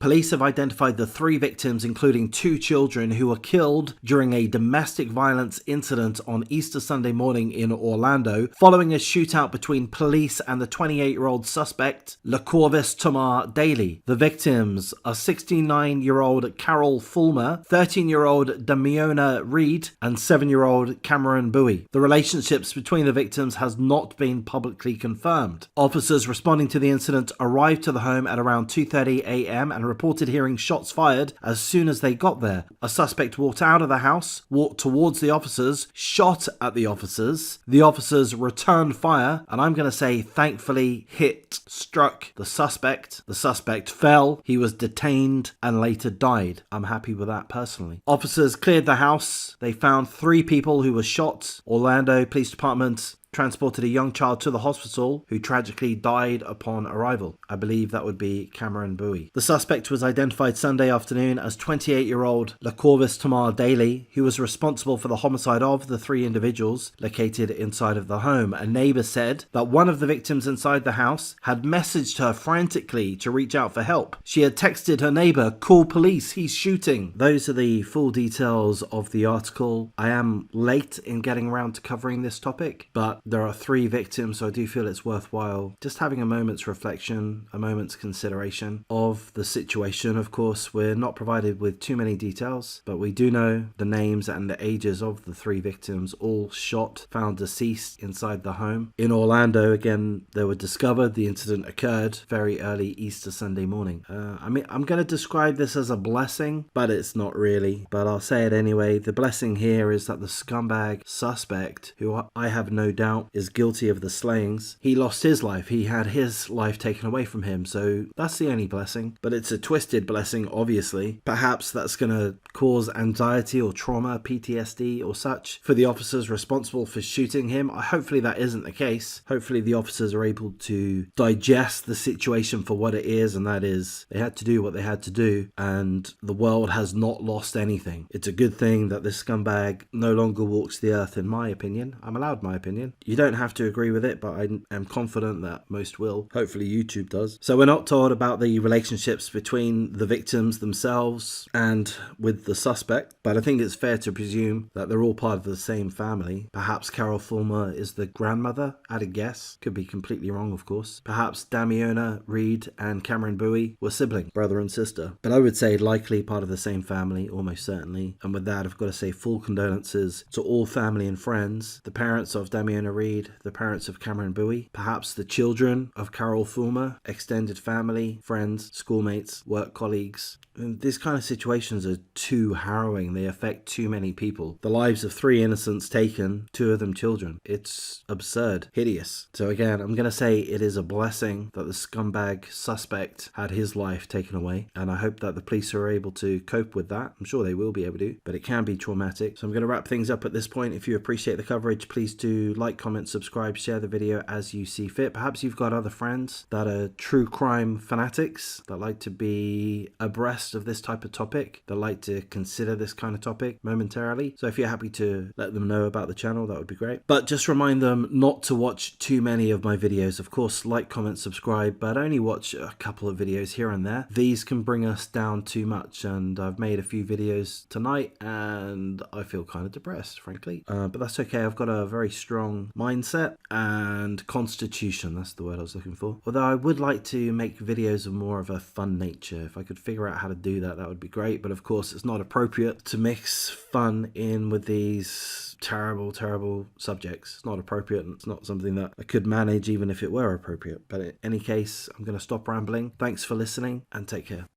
Police have identified the 3 victims, including 2 children, who were killed during a domestic violence incident on Easter Sunday morning in Orlando, following a shootout between police and the 28-year-old suspect, LaCorvis Tamar Daly. The victims are 69-year-old Carol Fulmer, 13-year-old Damiona Reed, and 7-year-old Cameron Bowie. The relationships between the victims has not been publicly confirmed. Officers responding to the incident arrived to the home at around 2:30 a.m. and reported hearing shots fired as soon as they got there. A suspect walked out of the house, walked towards the officers, shot at the officers. The officers returned fire, and I'm going to say thankfully struck the suspect. The suspect fell, he was detained, and later died. I'm happy with that personally. Officers cleared the house. They found 3 people who were shot. Orlando Police Department transported a young child to the hospital who tragically died upon arrival. I believe that would be Cameron Bowie. The suspect was identified Sunday afternoon as 28-year-old LaCorvis Tamar Daly, who was responsible for the homicide of the 3 individuals located inside of the home. A neighbor said that one of the victims inside the house had messaged her frantically to reach out for help. She had texted her neighbor, "Call police, he's shooting." Those are the full details of the article. I am late in getting around to covering this topic, but there are 3 victims, so I do feel it's worthwhile just having a moment's reflection, a moment's consideration of the situation. Of course, we're not provided with too many details, but we do know the names and the ages of the 3 victims, all shot, found deceased inside the home. In Orlando, again, they were discovered. The incident occurred very early Easter Sunday morning. I'm going to describe this as a blessing, but it's not really. But I'll say it anyway. The blessing here is that the scumbag suspect, who I have no doubt is guilty of the slayings, he lost his life. He had his life taken away from him. So that's the only blessing. But it's a twisted blessing, obviously. Perhaps that's going to cause anxiety or trauma, PTSD or such, for the officers responsible for shooting him. Hopefully that isn't the case. Hopefully the officers are able to digest the situation for what it is, and that is they had to do what they had to do, and the world has not lost anything. It's a good thing that this scumbag no longer walks the earth, in my opinion. I'm allowed my opinion. You don't have to agree with it, but I am confident that most will. Hopefully YouTube does. So we're not told about the relationships between the victims themselves and with the suspect, but I think it's fair to presume that they're all part of the same family. Perhaps Carol Fulmer is the grandmother, at a guess. Could be completely wrong, of course. Perhaps Damiona Reed and Cameron Bowie were siblings, brother and sister. But I would say likely part of the same family, almost certainly. And with that, I've got to say full condolences to all family and friends, the parents of Damiona Reed, the parents of Cameron Bowie, perhaps the children of Carol Fulmer, extended family, friends, schoolmates, work colleagues. And these kind of situations are too harrowing. They affect too many people. The lives of 3 innocents taken, 2 of them children. It's absurd, hideous. So again, I'm going to say it is a blessing that the scumbag suspect had his life taken away, and I hope that the police are able to cope with that. I'm sure they will be able to, but it can be traumatic. So I'm going to wrap things up at this point. If you appreciate the coverage, please do like, comment, subscribe, share the video as you see fit. Perhaps you've got other friends that are true crime fanatics that like to be abreast of this type of topic, that like to consider this kind of topic momentarily. So if you're happy to let them know about the channel, that would be great. But just remind them not to watch too many of my videos. Of course, like, comment, subscribe, but only watch a couple of videos here and there. These can bring us down too much, and I've made a few videos tonight and I feel kind of depressed, frankly. But that's okay. I've got a very strong mindset and constitution. That's the word I was looking for. Although I would like to make videos of more of a fun nature. If I could figure out how to do that, that would be great. But of course, it's not appropriate to mix fun in with these terrible subjects. It's not appropriate, and it's not something that I could manage even if it were appropriate. But in any case, I'm going to stop rambling. Thanks for listening and take care.